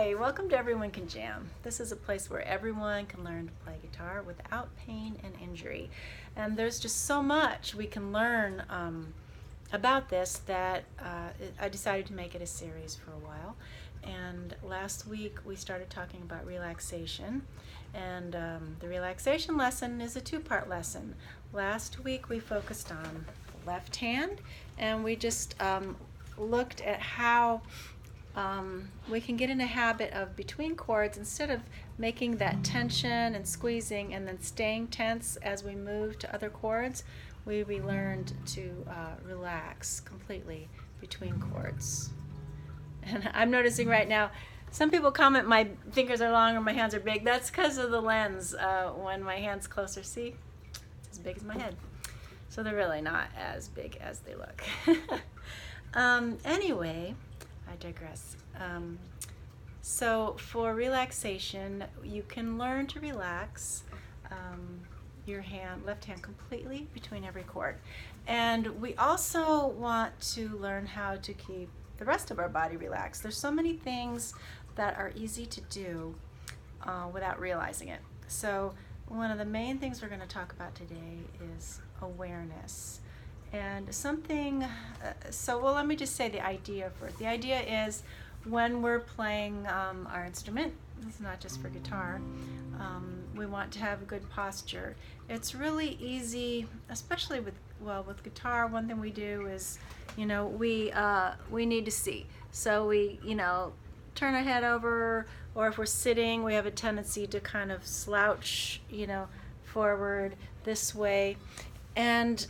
Hi, welcome to Everyone Can Jam. This is a place where everyone can learn to play guitar without pain and injury. And there's just so much we can learn about this that I decided to make it a series for a while. And last week we started talking about relaxation. And the relaxation lesson is a two-part lesson. Last week we focused on the left hand, and we just looked at how we can get in a habit of between chords, instead of making that tension and squeezing and then staying tense as we move to other chords, we learned to relax completely between chords. And I'm noticing right now, some people comment my fingers are long or my hands are big. That's because of the lens. When my hand's closer, see, it's as big as my head. So they're really not as big as they look. Anyway, I digress. So for relaxation, you can learn to relax your left hand completely between every chord. And we also want to learn how to keep the rest of our body relaxed. There's so many things that are easy to do without realizing it. So one of the main things we're going to talk about today is awareness. And something, let me just say the idea first. The idea is when we're playing our instrument, it's not just for guitar, we want to have a good posture. It's really easy, especially with guitar. One thing we do is, we need to see. So we, turn our head over, or if we're sitting, we have a tendency to kind of slouch, forward this way. And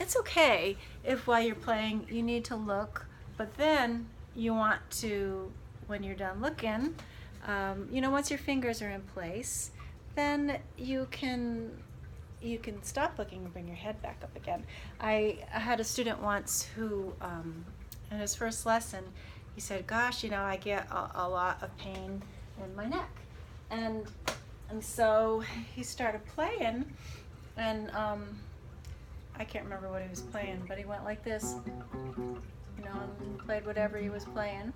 it's okay if while you're playing you need to look, but then you want to, when you're done looking, once your fingers are in place, then you can stop looking and bring your head back up again. I had a student once who, in his first lesson, he said, gosh, I get a lot of pain in my neck. And so he started playing, and I can't remember what he was playing, but he went like this, and played whatever he was playing,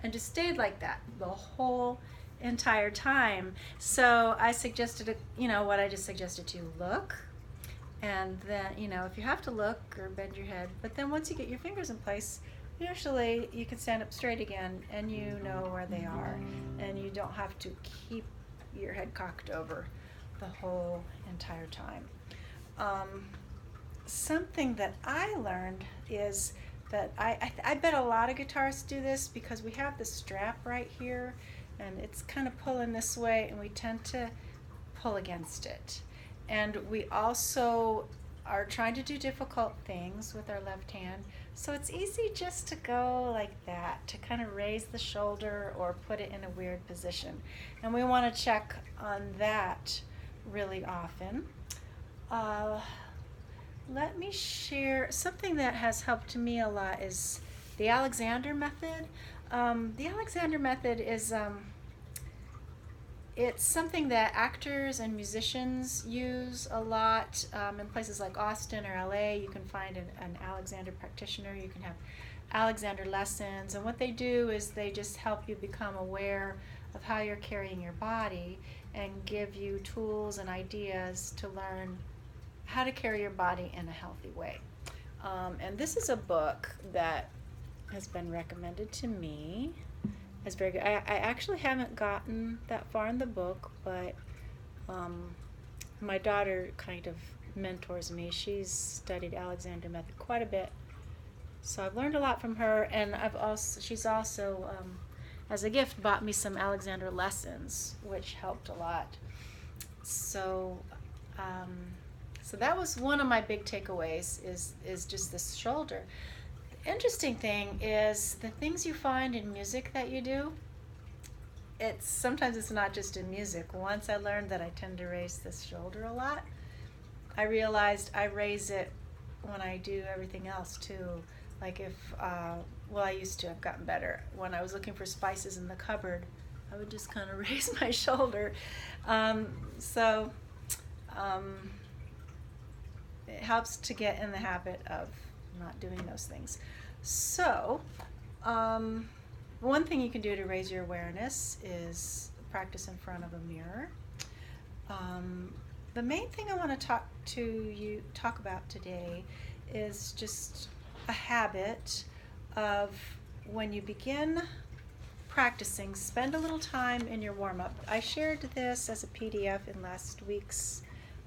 and just stayed like that the whole entire time. So I suggested, what I just suggested to you, look, and then, if you have to look or bend your head, but then once you get your fingers in place, usually you can stand up straight again, and you know where they are, and you don't have to keep your head cocked over the whole entire time. Something that I learned is that I bet a lot of guitarists do this, because we have the strap right here and it's kind of pulling this way, and we tend to pull against it. And we also are trying to do difficult things with our left hand, so it's easy just to go like that, to kind of raise the shoulder or put it in a weird position. And we want to check on that really often. Let me share something that has helped me a lot is the Alexander method. The Alexander method is it's something that actors and musicians use a lot in places like Austin or LA. You can find an Alexander practitioner. You can have Alexander lessons, and what they do is they just help you become aware of how you're carrying your body and give you tools and ideas to learn how to carry your body in a healthy way. And this is a book that has been recommended to me as very good. I actually haven't gotten that far in the book, but my daughter kind of mentors me. She's studied Alexander method quite a bit, so I've learned a lot from her, and she's also as a gift bought me some Alexander lessons, which helped a lot. So that was one of my big takeaways, is just this shoulder. The interesting thing is the things you find in music that you do, sometimes it's not just in music. Once I learned that I tend to raise this shoulder a lot, I realized I raise it when I do everything else too. Like I used to, I've gotten better. When I was looking for spices in the cupboard, I would just kind of raise my shoulder. It helps to get in the habit of not doing those things. So one thing you can do to raise your awareness is practice in front of a mirror. The main thing I want to talk about today is just a habit of when you begin practicing, spend a little time in your warm-up. I shared this as a PDF in last week's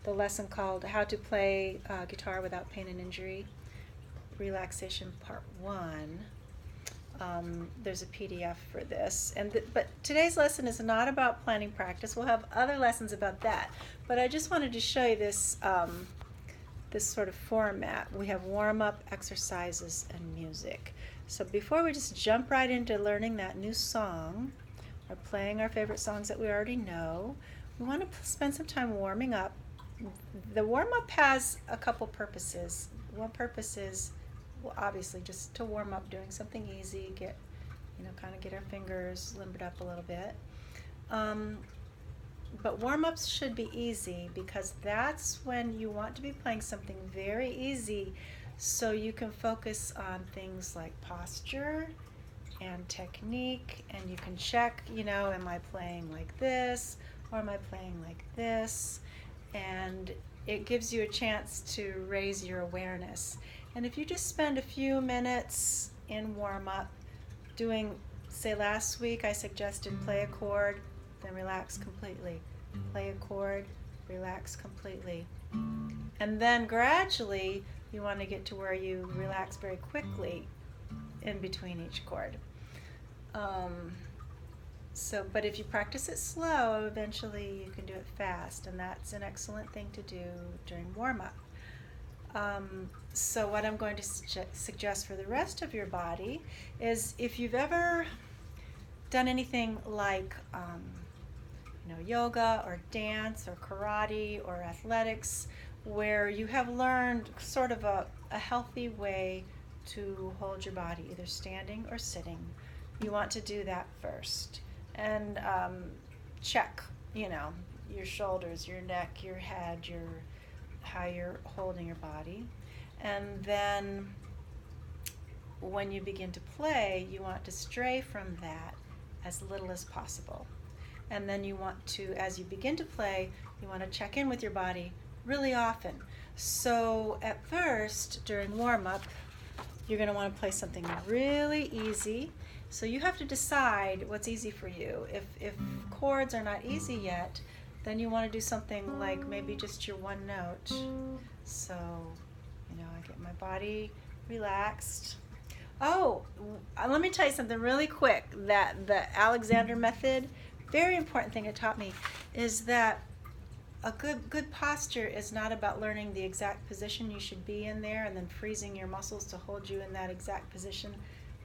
the lesson called How to Play Guitar Without Pain and Injury, Relaxation Part 1. There's a PDF for this, but today's lesson is not about planning practice. We'll have other lessons about that, but I just wanted to show you this this sort of format. We have warm-up, exercises, and music. So before we just jump right into learning that new song or playing our favorite songs that we already know, we want to spend some time warming up. The warm-up has a couple purposes. One purpose is, well, obviously just to warm up, doing something easy, kind of get our fingers limbered up a little bit. But warm-ups should be easy because that's when you want to be playing something very easy, so you can focus on things like posture and technique, and you can check, am I playing like this or am I playing like this? And it gives you a chance to raise your awareness. And if you just spend a few minutes in warm-up doing, say last week I suggested play a chord, then relax completely. Play a chord, relax completely. And then gradually you want to get to where you relax very quickly in between each chord. But if you practice it slow, eventually you can do it fast, and that's an excellent thing to do during warm-up. So what I'm going to suggest for the rest of your body is, if you've ever done anything like yoga or dance or karate or athletics, where you have learned sort of a healthy way to hold your body, either standing or sitting, you want to do that first. And check, your shoulders, your neck, your head, how you're holding your body. And then when you begin to play, you want to stray from that as little as possible. And then you want to, as you begin to play, you want to check in with your body really often. So at first, during warm-up, you're going to want to play something really easy. So you have to decide what's easy for you. If chords are not easy yet, then you want to do something like maybe just your one note. So, I get my body relaxed. Oh, let me tell you something really quick. That the Alexander method, very important thing it taught me, is that a good posture is not about learning the exact position you should be in there and then freezing your muscles to hold you in that exact position.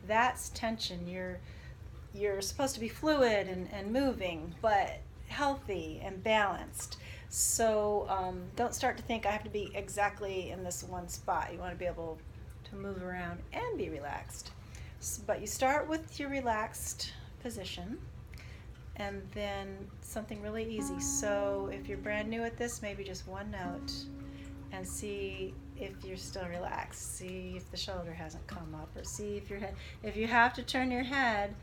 That's tension. You're supposed to be fluid and moving, but healthy and balanced. So don't start to think I have to be exactly in this one spot. You want to be able to move around and be relaxed. But you start with your relaxed position, and then something really easy. So if you're brand new at this, maybe just one note, and see if you're still relaxed. See if the shoulder hasn't come up, or see if your head, if you have to turn your head,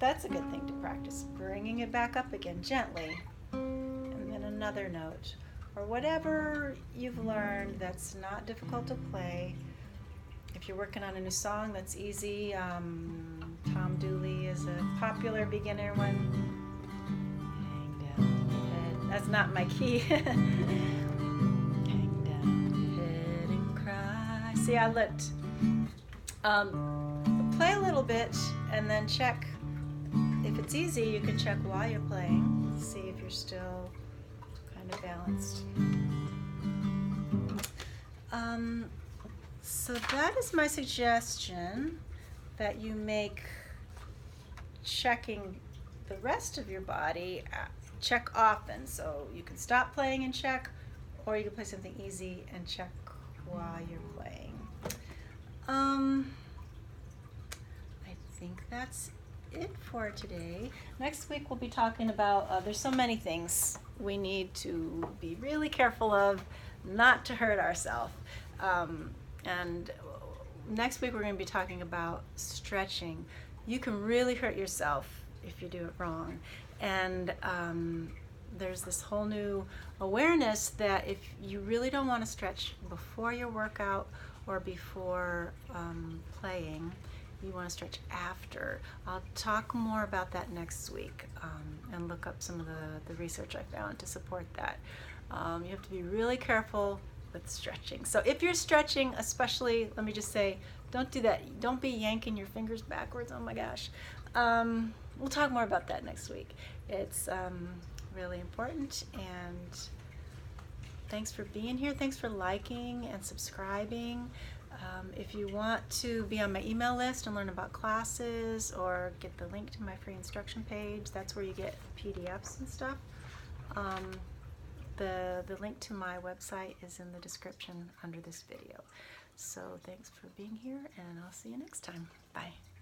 that's a good thing to practice, bringing it back up again gently, and then another note, or whatever you've learned that's not difficult to play. If you're working on a new song that's easy, Tom Dooley is a popular beginner one. Hang down your head. That's not my key. Hang down your head and cry. See, I looked. Play a little bit and then check. If it's easy, you can check while you're playing. See if you're still kind of balanced. So that is my suggestion, that you make checking the rest of your body, check often. So you can stop playing and check, or you can play something easy and check while you're playing. I think that's it for today. Next week we'll be talking about, there's so many things we need to be really careful of, not to hurt ourselves. And next week we're going to be talking about stretching. you can really hurt yourself if you do it wrong. And there's this whole new awareness that if you really don't want to stretch before your workout or before playing, you want to stretch after. I'll talk more about that next week and look up some of the research I found to support that. You have to be really careful with stretching. So if you're stretching, especially, let me just say, don't do that. Don't be yanking your fingers backwards. Oh my gosh. We'll talk more about that next week. It's really important, and thanks for being here. Thanks for liking and subscribing. If you want to be on my email list and learn about classes or get the link to my free instruction page, that's where you get PDFs and stuff. The link to my website is in the description under this video. So thanks for being here, and I'll see you next time. Bye.